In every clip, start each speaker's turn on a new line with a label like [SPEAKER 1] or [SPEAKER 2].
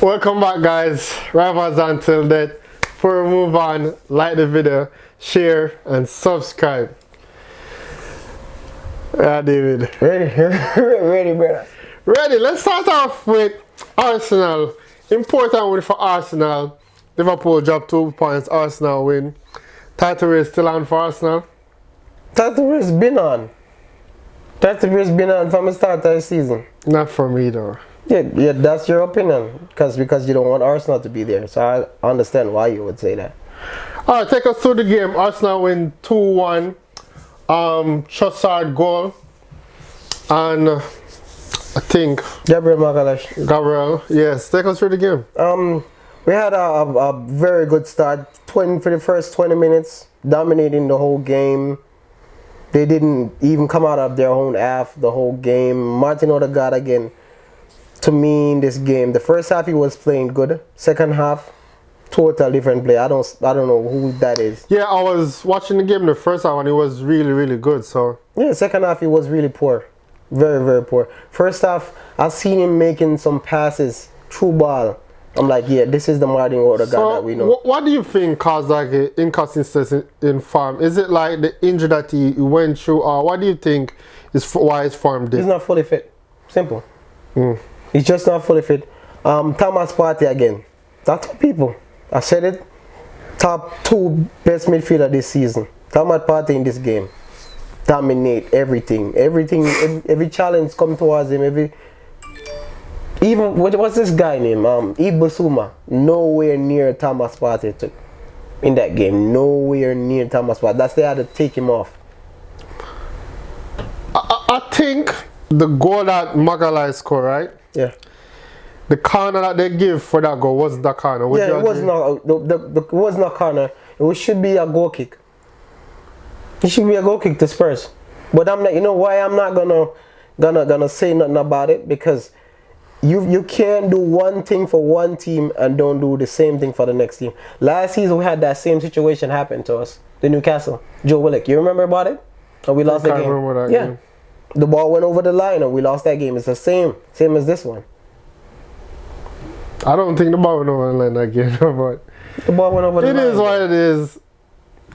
[SPEAKER 1] Welcome back, guys. Rivals until death. Before we move on, like the video, share, and subscribe. Yeah, David.
[SPEAKER 2] Ready? Ready, brother.
[SPEAKER 1] Ready. Let's start off with Arsenal. Important win for Arsenal. Liverpool dropped 2 points. Arsenal win. Title race still on for Arsenal.
[SPEAKER 2] Title race been on. Title race been on from the start of the season.
[SPEAKER 1] Not for me though.
[SPEAKER 2] Yeah, that's your opinion. Because you don't want Arsenal to be there. So I understand why you would say that.
[SPEAKER 1] Alright, take us through the game. Arsenal win 2-1. Trossard goal. And I think Gabriel, yes. Take us through the game.
[SPEAKER 2] We had a very good start. For the first 20 minutes, dominating the whole game. They didn't even come out of their own half the whole game. Martin Odegaard again. To me, in this game, the first half he was playing good. Second half, total different play. I don't know who that is.
[SPEAKER 1] Yeah, I was watching the game the first half and it was really good. So
[SPEAKER 2] yeah, second half he was really poor, very poor. First half, I seen him making some passes through ball. I'm like, yeah, this is the Martin Odegaard that we know.
[SPEAKER 1] What do you think caused like an inconsistency in form? Is it like the injury that he went through, or what do you think is why his form did?
[SPEAKER 2] He's not fully fit. Simple. He's just not fully fit. Thomas Partey again. That's people. I said it. Top 2 best midfielder this season. Thomas Partey in this game. Dominate everything. Every challenge come towards him. Even what's this guy name? Ibusuma. Nowhere near Thomas Partey in that game. Nowhere near Thomas Partey. That's they had to take him off.
[SPEAKER 1] I think the goal that Magalhaes scored, right?
[SPEAKER 2] Yeah.
[SPEAKER 1] The corner that they give for that goal wasn't that corner.
[SPEAKER 2] Yeah, it was not. It was not corner. It should be a goal kick. It should be a goal kick to Spurs. But I'm not. You know why I'm not gonna say nothing about it, because you can't do one thing for one team and don't do the same thing for the next team. Last season we had that same situation happen to us. The Newcastle, Joe Willock. You remember about it? And we lost the game.
[SPEAKER 1] Remember that game.
[SPEAKER 2] The ball went over the line and we lost that game. It's the same as this one.
[SPEAKER 1] I don't think the ball went over the line that game, but
[SPEAKER 2] the ball went over the line.
[SPEAKER 1] It is what it is.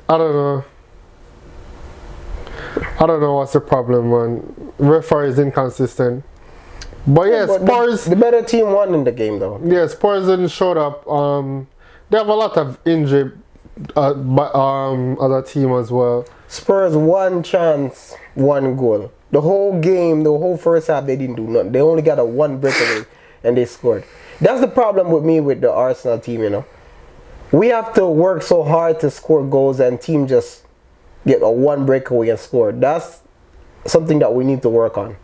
[SPEAKER 1] I don't know. I don't know what's the problem, man. Referee is inconsistent. But yeah, Spurs.
[SPEAKER 2] The better team won in the game, though.
[SPEAKER 1] Yeah, Spurs didn't show up. They have a lot of injury, but other team as well.
[SPEAKER 2] Spurs 1 chance, 1 goal. The whole game, the whole first half, they didn't do nothing. They only got a 1 breakaway and they scored. That's the problem with me with the Arsenal team, you know. We have to work so hard to score goals and team just get a 1 breakaway and score. That's something that we need to work on.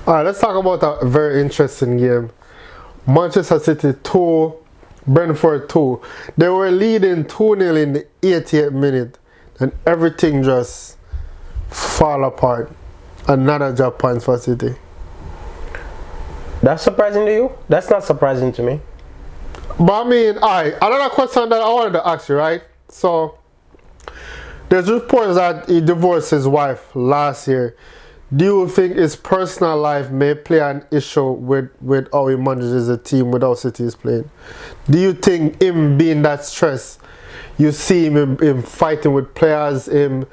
[SPEAKER 1] Alright, let's talk about a very interesting game. Manchester City 2, Brentford 2. They were leading 2-0 in the 88th minute and everything just fall apart. Another drop points for City.
[SPEAKER 2] That's surprising to you? That's not surprising to me.
[SPEAKER 1] But I mean, alright, another question that I wanted to ask you, right? So, there's reports that he divorced his wife last year. Do you think his personal life may play an issue with how he manages the team, with how City is playing? Do you think him being that stressed, you see him fighting with players, him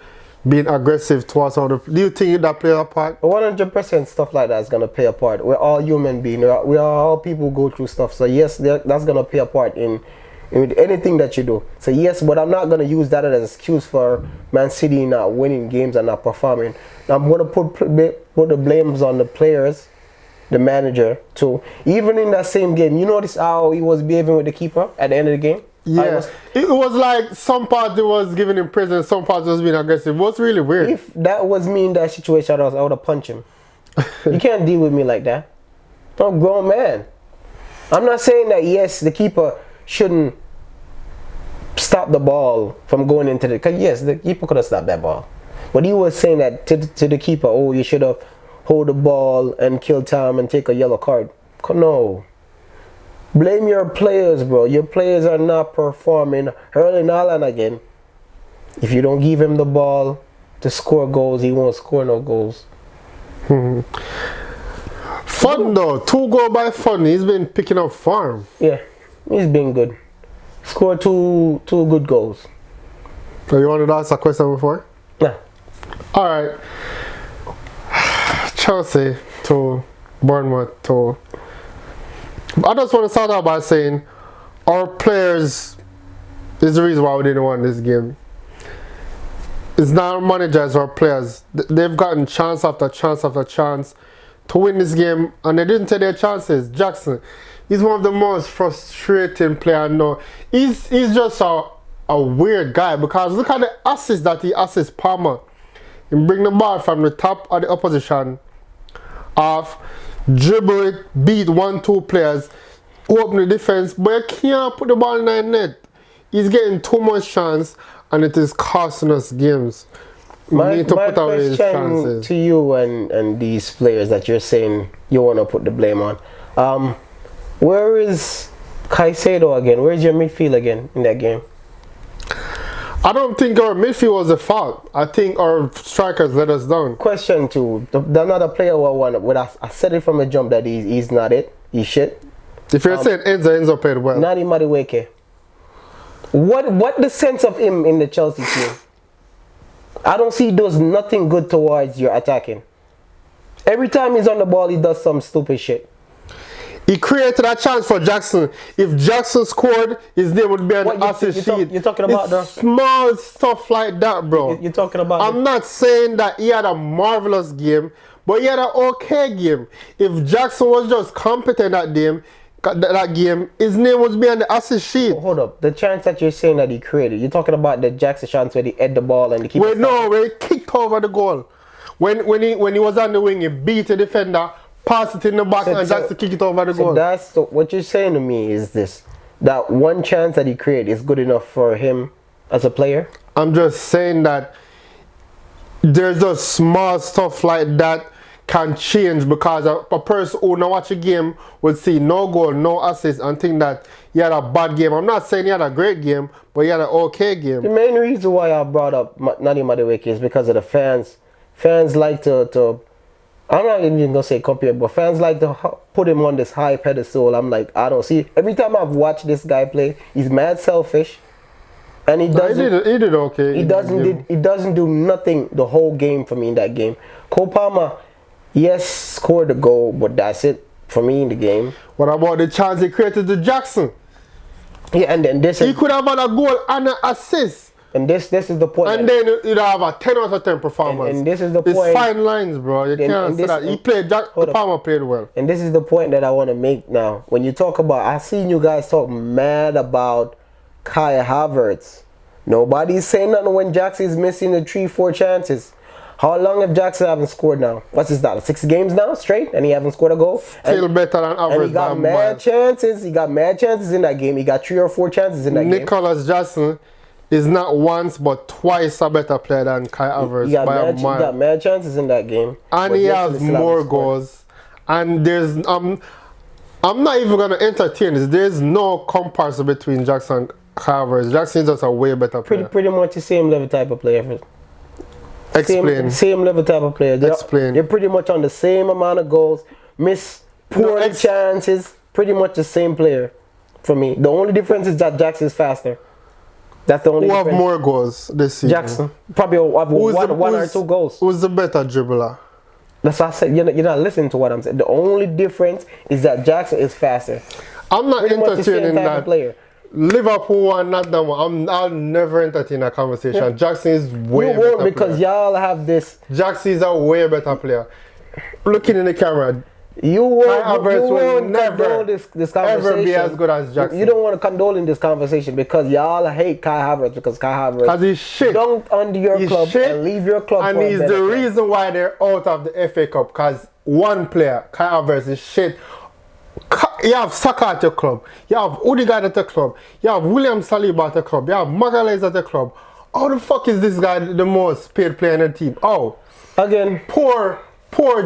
[SPEAKER 1] being aggressive towards other? Do you think that plays a part?
[SPEAKER 2] 100% stuff like that is gonna play a part. We're all human beings. We are all people go through stuff. So yes, that's gonna play a part in anything that you do. So yes, but I'm not gonna use that as an excuse for Man City not winning games and not performing. I'm gonna put the blames on the players, the manager too. Even in that same game, you notice how he was behaving with the keeper at the end of the game?
[SPEAKER 1] Yeah, it was like some part they was giving him prison, some part was being aggressive. It was really weird.
[SPEAKER 2] If that was me in that situation, I would have punched him. You can't deal with me like that. I'm a grown man. I'm not saying that yes, the keeper shouldn't stop the ball from going into the. Because yes, the keeper could have stopped that ball, but he was saying that to the keeper. Oh, you should have hold the ball and kill time and take a yellow card. No. Blame your players, bro. Your players are not performing. Erling Haaland again. If you don't give him the ball to score goals, he won't score no goals.
[SPEAKER 1] Fun though, 2 goals by Fun. He's been picking up form.
[SPEAKER 2] Yeah, he's been good. Scored two good goals.
[SPEAKER 1] So you wanted to ask a question before?
[SPEAKER 2] Yeah.
[SPEAKER 1] All right. Chelsea to Bournemouth to. I just want to start out by saying our players is the reason why we didn't win this game. It's not our managers or players. They've gotten chance after chance after chance to win this game, and they didn't take their chances. Jackson, he's one of the most frustrating players I know. He's just a weird guy, because look at the assist that he assists Palmer. He bring the ball from the top of the opposition off, dribble it, beat 1-2 players, open the defense, but you can't put the ball in the net. He's getting too much chance, and it is costing us games. We need to put away his chances.
[SPEAKER 2] To you and these players that you're saying you want to put the blame on, where is Caicedo again? Where's your midfield again in that game?
[SPEAKER 1] I don't think our midfield was the fault. I think our strikers let us down.
[SPEAKER 2] Question 2. The another player who I said it from the jump that he's not it. He's shit.
[SPEAKER 1] If you're saying Enzo played well.
[SPEAKER 2] Nani Madueke. What the sense of him in the Chelsea team? I don't see he does nothing good towards your attacking. Every time he's on the ball, he does some stupid shit.
[SPEAKER 1] He created a chance for Jackson. If Jackson scored, his name would be on the assist sheet.
[SPEAKER 2] You're talking about the
[SPEAKER 1] small stuff like that, bro.
[SPEAKER 2] You're talking about.
[SPEAKER 1] I'm not saying that he had a marvelous game, but he had an okay game. If Jackson was just competent that game, his name would be on the assist sheet.
[SPEAKER 2] Hold up, the chance that you're saying that he created, you're talking about the Jackson chance where he hit the ball and the keeper.
[SPEAKER 1] Where he kicked over the goal. When he was on the wing, he beat the defender, passed it in the back, and Jackson kicked it over the goal.
[SPEAKER 2] That's what you're saying to me is this: that one chance that he created is good enough for him as a player.
[SPEAKER 1] I'm just saying that there's just small stuff like that can change, because a person who now watch a game would see no goal, no assist, and think that he had a bad game. I'm not saying he had a great game, but he had an okay game.
[SPEAKER 2] The main reason why I brought up Nani Madueke is because of the fans. Fans like to I'm not even gonna say compare, but fans like to put him on this high pedestal. I'm like, I don't see. Every time I've watched this guy play, he's mad selfish, and he doesn't.
[SPEAKER 1] He did okay.
[SPEAKER 2] He doesn't do nothing the whole game for me in that game. Cole Palmer, yes, scored the goal, but that's it for me in the game.
[SPEAKER 1] What about the chance he created to Jackson?
[SPEAKER 2] Yeah, and then
[SPEAKER 1] he could have had a goal and an assist.
[SPEAKER 2] And this is the point.
[SPEAKER 1] And then you'd have a 10 out of 10 performance.
[SPEAKER 2] And this is the point.
[SPEAKER 1] It's fine lines, bro. You can't say that. He played, Palmer played well.
[SPEAKER 2] And this is the point that I want to make now. When you talk about, I've seen you guys talk mad about Kai Havertz. Nobody's saying nothing when Jackson is missing the 3-4 chances. How long have Jackson haven't scored now? What's his status? 6 games now straight, and he haven't scored a goal.
[SPEAKER 1] Still better than average.
[SPEAKER 2] And he got mad chances. He got mad chances in that game. He got 3 or 4 chances in that game.
[SPEAKER 1] Nicholas Jackson is not once but twice a better player than Kai Havertz.
[SPEAKER 2] He got mad chances in that game.
[SPEAKER 1] And he has more goals. And there's I'm not even gonna entertain this. There's no comparison between Jackson and Kai Havertz. Jackson is just a way better player.
[SPEAKER 2] Pretty much the same level type of player.
[SPEAKER 1] Explain.
[SPEAKER 2] Same level type of player.
[SPEAKER 1] Explain.
[SPEAKER 2] They're pretty much on the same amount of goals. Miss poor chances. Pretty much the same player for me. The only difference is that Jackson is faster. That's the only difference.
[SPEAKER 1] Who have more goals this season?
[SPEAKER 2] Jackson. Probably have one or 2 goals.
[SPEAKER 1] Who's the better dribbler?
[SPEAKER 2] That's what I said. You're not listening to what I'm saying. The only difference is that Jackson is faster.
[SPEAKER 1] I'm not
[SPEAKER 2] pretty
[SPEAKER 1] entertaining that.
[SPEAKER 2] Player.
[SPEAKER 1] Liverpool and not that one. I'll never entertain a conversation. Yeah. Jackson is way better. You won't,
[SPEAKER 2] because y'all have this.
[SPEAKER 1] Jackson is a way better player. Looking in the camera.
[SPEAKER 2] You won't condole this conversation.
[SPEAKER 1] Ever be as good as Jackson.
[SPEAKER 2] You don't want to condole in this conversation because y'all hate Kai Havertz, because Kai Havertz
[SPEAKER 1] he's shit.
[SPEAKER 2] Dunked under your club and leave your club.
[SPEAKER 1] And he's the reason why they're out of the FA Cup, because one player, Kai Havertz, is shit. You have Saka at your club. You have Odegaard at the club. You have William Saliba at the club. You have Magalhaes at the club. How the fuck is this guy the most paid player in the team? Oh,
[SPEAKER 2] again,
[SPEAKER 1] poor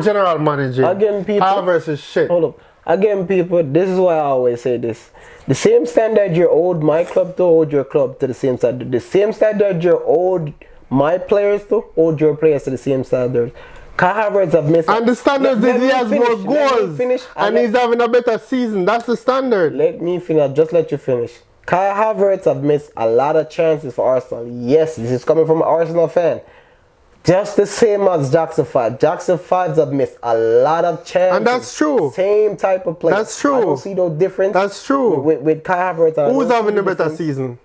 [SPEAKER 1] general manager.
[SPEAKER 2] Again, people.
[SPEAKER 1] Havertz is shit.
[SPEAKER 2] Hold up. Again, people. This is why I always say this: the same standard you owed my club to, hold your club to the same standard. The same standard you owed my players to, hold your players to the same standard. Kai Havertz have missed.
[SPEAKER 1] And the standard is he has more goals. And he's having a better season. That's the standard.
[SPEAKER 2] Let me finish. I'll just let you finish. Kai Havertz have missed a lot of chances for Arsenal. Yes, this is coming from an Arsenal fan. Just the same as Jackson 5. Jackson 5s have missed a lot of chances.
[SPEAKER 1] And that's true.
[SPEAKER 2] Same type of play.
[SPEAKER 1] That's true.
[SPEAKER 2] I don't see no difference.
[SPEAKER 1] That's true.
[SPEAKER 2] With Kai Havertz.
[SPEAKER 1] Who's having a better season?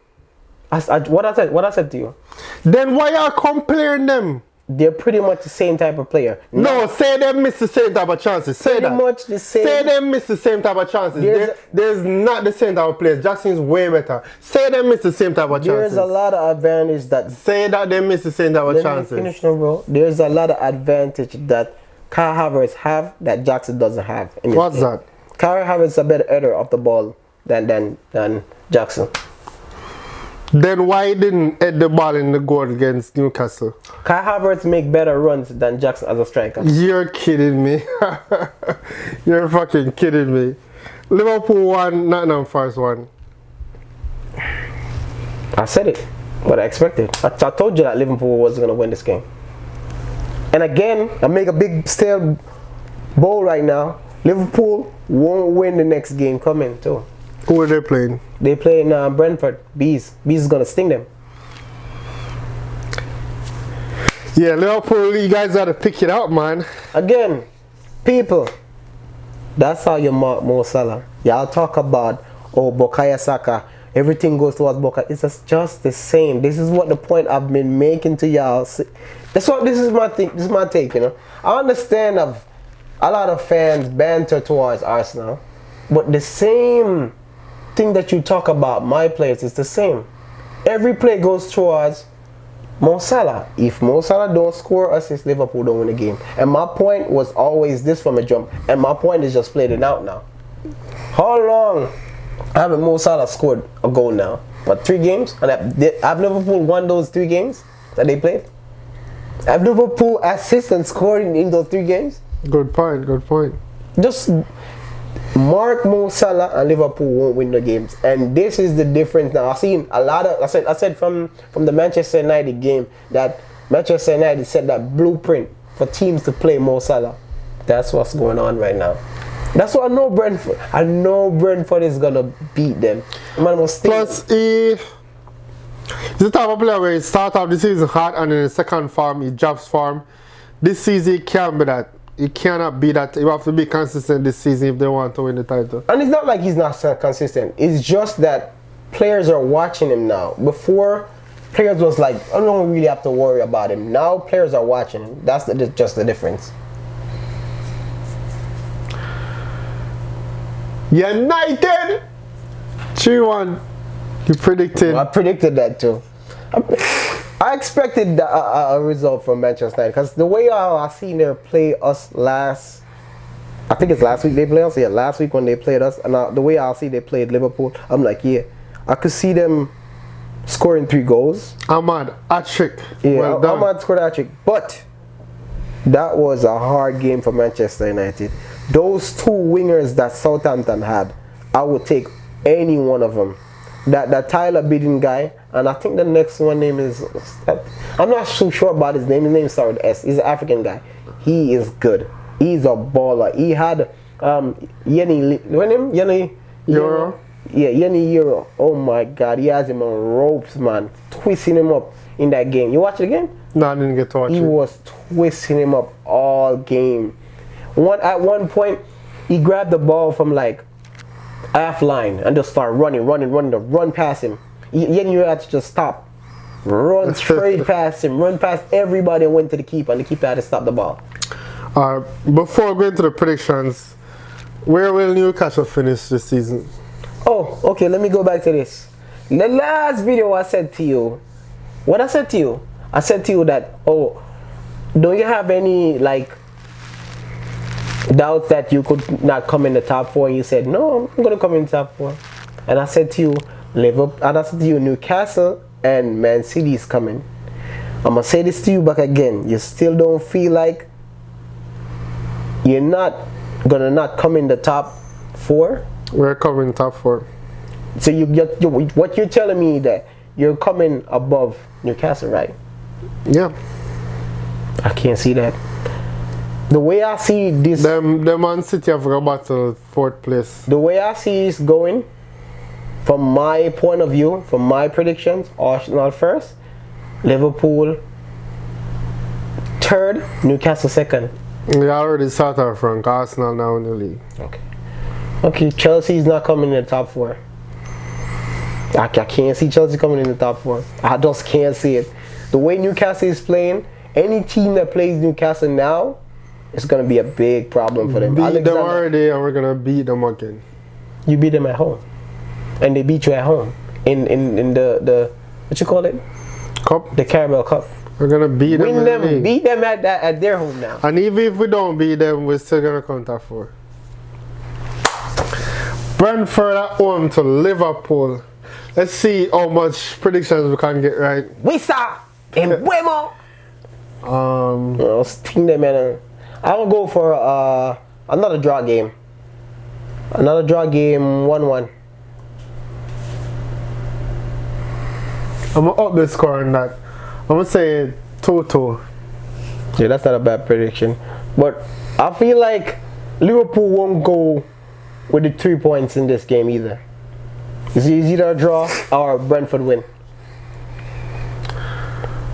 [SPEAKER 2] What I said to you.
[SPEAKER 1] Then why are you comparing them?
[SPEAKER 2] They're pretty much the same type of player.
[SPEAKER 1] No, say they miss the same type of chances. Say
[SPEAKER 2] pretty
[SPEAKER 1] that.
[SPEAKER 2] Much the same.
[SPEAKER 1] Say they miss the same type of chances. There's not the same type of players. Jackson's way better. Say they miss the same type of chances.
[SPEAKER 2] There's a lot of advantage that.
[SPEAKER 1] Say that they miss the same type of chances.
[SPEAKER 2] Let me finish now, bro. There's a lot of advantage that Kai Havertz have that Jackson doesn't have.
[SPEAKER 1] What's that?
[SPEAKER 2] Kai Havertz is a better header of the ball than Jackson.
[SPEAKER 1] Then why didn't head the ball in the goal against Newcastle?
[SPEAKER 2] Kai Havertz make better runs than Jackson as a striker.
[SPEAKER 1] You're kidding me. You're fucking kidding me. Liverpool won, Nottingham Forest won.
[SPEAKER 2] I said it, what I expected. I told you that Liverpool was going to win this game. And again, I make a big stale bowl right now. Liverpool won't win the next game coming too.
[SPEAKER 1] Who are they playing?
[SPEAKER 2] They play in Brentford. Bees is gonna sting them.
[SPEAKER 1] Yeah, Liverpool, you guys gotta pick it up, man.
[SPEAKER 2] Again, people, that's how you mark Mo Salah. Y'all talk about, oh, Bukayo Saka, everything goes towards Bukayo. It's just the same. This is what the point I've been making to y'all. This is my thing. This is my take. You know, I understand of a lot of fans banter towards Arsenal, but the same thing that you talk about my players is the same. Every play goes towards Mo Salah. If Mo Salah don't score assist, Liverpool don't win the game. And my point was always this from a jump. And my point is just played it out now. How long haven't Mo Salah scored a goal now? What, 3 games? And have Liverpool won those 3 games that they played? Have Liverpool assist and scored in those 3 games?
[SPEAKER 1] Good point, good point.
[SPEAKER 2] Just mark Mo Salah and Liverpool won't win the games, and this is the difference now. I've seen a lot of. I said from the Manchester United game that Manchester United set that blueprint for teams to play Mo Salah. That's what's going on right now. That's why I know Brentford. I know Brentford is gonna beat them. Man was
[SPEAKER 1] plus, he's the type of player where he starts out the season hot and in the second form he drops form. This season he can't be that. You cannot be that. You have to be consistent this season if they want to win the title.
[SPEAKER 2] And it's not like he's not consistent. It's just that players are watching him now. Before, players was like, I don't really have to worry about him. Now players are watching him. That's just the difference.
[SPEAKER 1] United 3-1. You predicted.
[SPEAKER 2] I predicted that too. I expected a result from Manchester United because the way I seen them play us I think it's last week they played us. Yeah, last week when they played us, and the way I see they played Liverpool, I'm like, yeah, I could see them scoring 3 goals.
[SPEAKER 1] Ahmad, hat-trick.
[SPEAKER 2] Yeah,
[SPEAKER 1] well done.
[SPEAKER 2] Ahmad scored a hat-trick, but that was a hard game for Manchester United. Those 2 wingers that Southampton had, I would take any one of them. That Tyler Bidden guy, and I think the next one name is, I'm not so sure about his name. His name started with S. He's an African guy. He is good. He's a baller. He had Yenny
[SPEAKER 1] Euro.
[SPEAKER 2] Yeah, Yenny Euro. Oh my God, he has him on ropes, man, twisting him up in that game. You watch the game?
[SPEAKER 1] No, I didn't get to watch it.
[SPEAKER 2] He was twisting him up all game. At one point, he grabbed the ball from like half line and just start running, to run past him. You had to just stop, run straight past him, run past everybody and went to the keeper, and the keeper had to stop the ball.
[SPEAKER 1] Before going to the predictions, where will Newcastle finish this season?
[SPEAKER 2] Oh, okay, let me go back to this. The last video I said to you, what I said to you? I said to you that, oh, don't you have any like doubt that you could not come in the top 4? And you said, no, I'm gonna come in the top 4. And I said to you, Liverpool, and I said to you, Newcastle and Man City is coming. I'm gonna say this to you back again. You still don't feel like you're not gonna not come in the top 4?
[SPEAKER 1] We're coming top 4.
[SPEAKER 2] So what you're telling me that you're coming above Newcastle, right?
[SPEAKER 1] Yeah.
[SPEAKER 2] I can't see that. The way I see this,
[SPEAKER 1] Them Man City have got battle fourth place.
[SPEAKER 2] the way I see this going, from my point of view, from my predictions, Arsenal first, Liverpool third, Newcastle second.
[SPEAKER 1] We already started our front. Arsenal now in the league.
[SPEAKER 2] Okay. Okay, Chelsea's not coming in the top four. I can't see Chelsea coming in the top four. I just can't see it. The way Newcastle is playing, any team that plays Newcastle now, it's going to be a big problem for them.
[SPEAKER 1] Beat them already and we're going to beat them again.
[SPEAKER 2] You beat them at home. And they beat you at home. In the what you call it?
[SPEAKER 1] Cup.
[SPEAKER 2] The Carabao Cup.
[SPEAKER 1] We're going to beat them.
[SPEAKER 2] Win them, beat them at their home now.
[SPEAKER 1] And even if we don't beat them, we're still going to come top four. Brentford at home to Liverpool. Let's see how much predictions we can get right.
[SPEAKER 2] Wisa and Buemo. I'll sting them, man. I will go for another draw game. Another draw game, 1-1.
[SPEAKER 1] I'm going to up the score on that. I'm going to say 2-2.
[SPEAKER 2] Yeah, that's not a bad prediction. But I feel like Liverpool won't go with the 3 points in this game either. It's either a draw or Brentford win.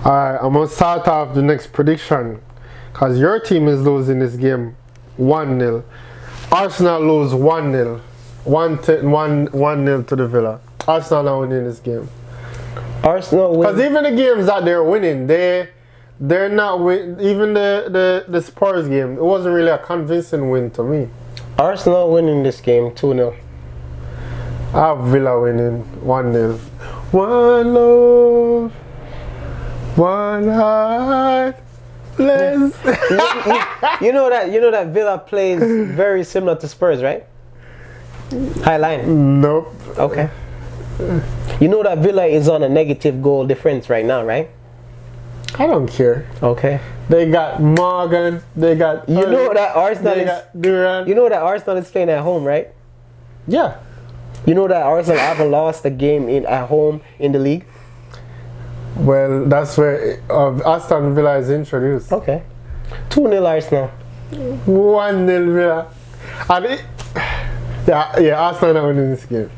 [SPEAKER 1] Alright, I'm going to start off the next prediction. Because your team is losing this game 1-0. Arsenal lose 1-0. 1-0 to the Villa. Arsenal are winning this game.
[SPEAKER 2] Arsenal win.
[SPEAKER 1] Because even the games that they're winning, they're not win. Even the Spurs game, it wasn't really a convincing win to me.
[SPEAKER 2] Arsenal winning this game 2-0.
[SPEAKER 1] I have Villa winning 1-0. One love, one heart. Let's.
[SPEAKER 2] You know that Villa plays very similar to Spurs, right? High line.
[SPEAKER 1] Nope.
[SPEAKER 2] Okay. You know that Villa is on a negative goal difference right now, right?
[SPEAKER 1] I don't care.
[SPEAKER 2] Okay.
[SPEAKER 1] They got Morgan. They got.
[SPEAKER 2] You know that Arsenal
[SPEAKER 1] They
[SPEAKER 2] is.
[SPEAKER 1] got Duran.
[SPEAKER 2] You know that Arsenal is playing at home, right?
[SPEAKER 1] Yeah.
[SPEAKER 2] You know that Arsenal haven't lost a game at home in the league.
[SPEAKER 1] Well, that's where Aston Villa is introduced.
[SPEAKER 2] Okay. 2-0 Arsenal.
[SPEAKER 1] 1-0 Villa. And Arsenal not winning this game.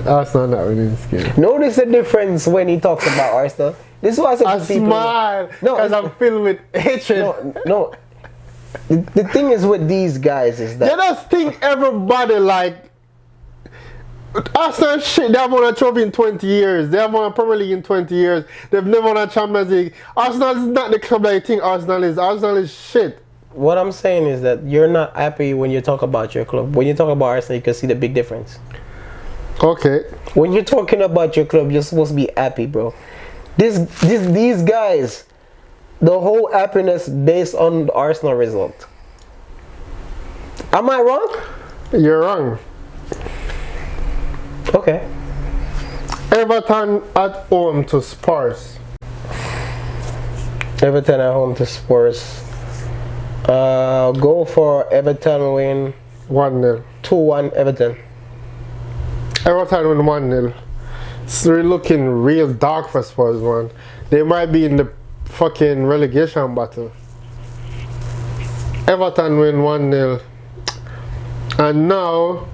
[SPEAKER 1] Arsenal not winning this game.
[SPEAKER 2] Notice the difference when he talks about Arsenal. This is why I said
[SPEAKER 1] I
[SPEAKER 2] to people.
[SPEAKER 1] smile because I'm filled with hatred.
[SPEAKER 2] No. The thing is with these guys is that
[SPEAKER 1] You just think everybody like Arsenal shit, they have won a trophy in 20 years. They have won a Premier League in 20 years. They've never won a Champions League. Arsenal is not the club that you think Arsenal is. Arsenal is shit.
[SPEAKER 2] what I'm saying is that you're not happy when you talk about your club. When you talk about Arsenal, you can see the big difference.
[SPEAKER 1] Okay.
[SPEAKER 2] When you're talking about your club, you're supposed to be happy, bro. These guys, the whole happiness based on the Arsenal result. Am I wrong?
[SPEAKER 1] You're wrong.
[SPEAKER 2] Okay.
[SPEAKER 1] Everton at home to Spurs.
[SPEAKER 2] Everton at home to Spurs. Go for Everton win
[SPEAKER 1] 1-0.
[SPEAKER 2] 2-1 Everton.
[SPEAKER 1] Everton win 1-0. It's really looking real dark for Spurs, man. They might be in the fucking relegation battle. Everton win 1-0. And now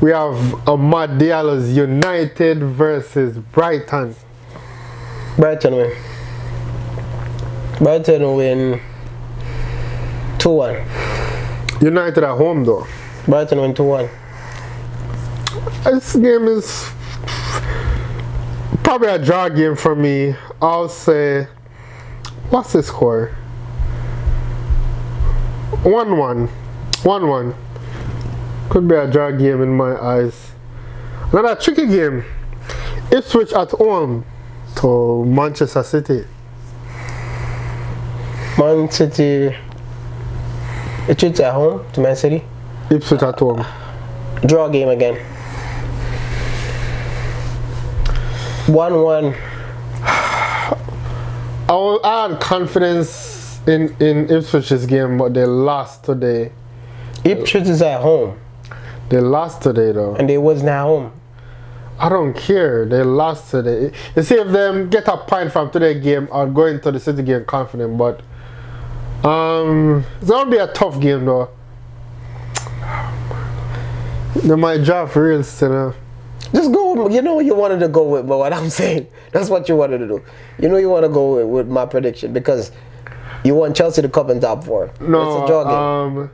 [SPEAKER 1] we have Amad Diallo's United versus Brighton.
[SPEAKER 2] Brighton win. Brighton win 2-1.
[SPEAKER 1] United at home though.
[SPEAKER 2] Brighton win 2-1.
[SPEAKER 1] This game is probably a draw game for me. I'll say, what's the score? 1-1. 1-1. Could be a draw game in my eyes. Another tricky game. Ipswich at home to Manchester City.
[SPEAKER 2] Man City. Ipswich at home to Man City.
[SPEAKER 1] Ipswich at home.
[SPEAKER 2] Draw game again. 1-1.
[SPEAKER 1] I had confidence in Ipswich's game, but they lost today.
[SPEAKER 2] Ipswich is at home.
[SPEAKER 1] They lost today though.
[SPEAKER 2] And they wasn't at home.
[SPEAKER 1] I don't care. They lost today. You see, if them get a point from today's game, I'll go into the City game confident. But It's gonna be a tough game though. They might draft real still.
[SPEAKER 2] Just go with, you know what you wanted to go with, but what I'm saying, that's what you wanted to do. You know you want to go with my prediction because you want Chelsea to come in top 4.
[SPEAKER 1] No,
[SPEAKER 2] it's a draw game.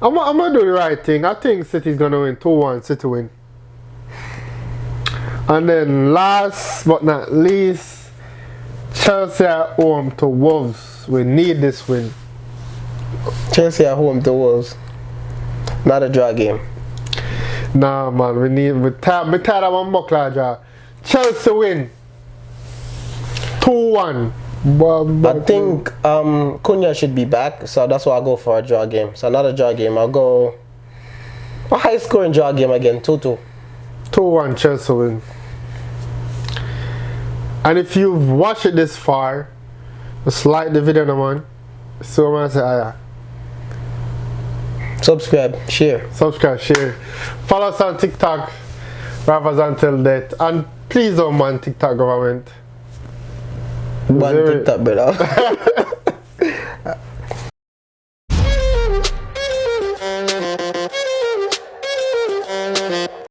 [SPEAKER 1] I'm gonna do the right thing. I think City's gonna win 2-1. City win. And then last but not least, Chelsea at home to Wolves. We need this win.
[SPEAKER 2] Chelsea at home to Wolves. Not a draw game.
[SPEAKER 1] Nah, man, we tired of one buckler draw. Chelsea win 2-1.
[SPEAKER 2] I think Cunha should be back, so that's why I'll go for a draw game. So not a draw game. I'll go a high scoring draw game again, 2-2.
[SPEAKER 1] 2-1 Chelsea win. And if you've watched it this far, just like the video, no man. So man say yeah.
[SPEAKER 2] Subscribe, share.
[SPEAKER 1] Subscribe, share. Follow us on TikTok, Rappers Until Death. And please don't man TikTok government.
[SPEAKER 2] One TikTok, brother.